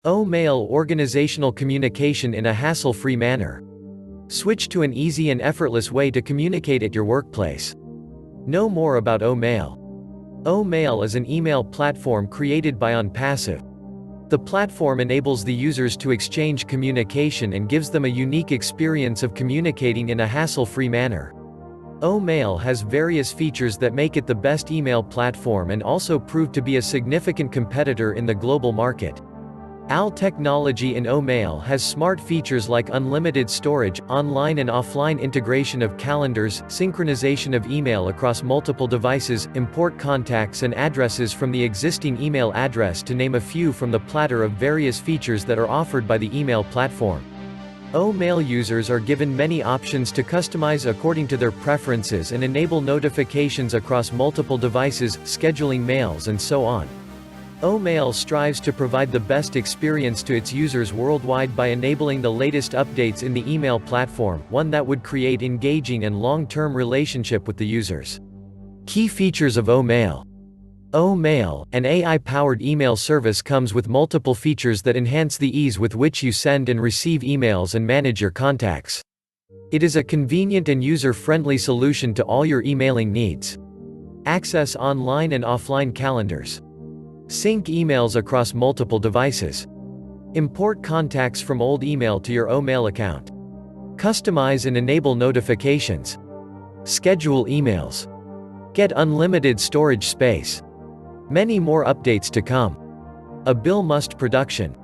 Mail organizational communication in a hassle-free manner. Switch to an easy and effortless way to communicate at your workplace. Know more about Mail. Mail is an email platform created by Onpassive. The platform enables the users to exchange communication and gives them a unique experience of communicating in a hassle-free manner. Mail has various features that make it the best email platform and also prove to be a significant competitor in the global market. AL technology in Mail has smart features like unlimited storage, online and offline integration of calendars, synchronization of email across multiple devices, import contacts and addresses from the existing email address, to name a few from the platter of various features that are offered by the email platform. Mail users are given many options to customize according to their preferences and enable notifications across multiple devices, scheduling mails and so on. Mail strives to provide the best experience to its users worldwide by enabling the latest updates in the email platform, one that would create engaging and long-term relationship with the users. Key features of Mail. Mail, an AI-powered email service, comes with multiple features that enhance the ease with which you send and receive emails and manage your contacts. It is a convenient and user-friendly solution to all your emailing needs. Access online and offline calendars. Sync emails across multiple devices. Import contacts from old email to your Mail account. Customize and enable notifications. Schedule emails. Get unlimited storage space. Many more updates to come. A Bill Must production.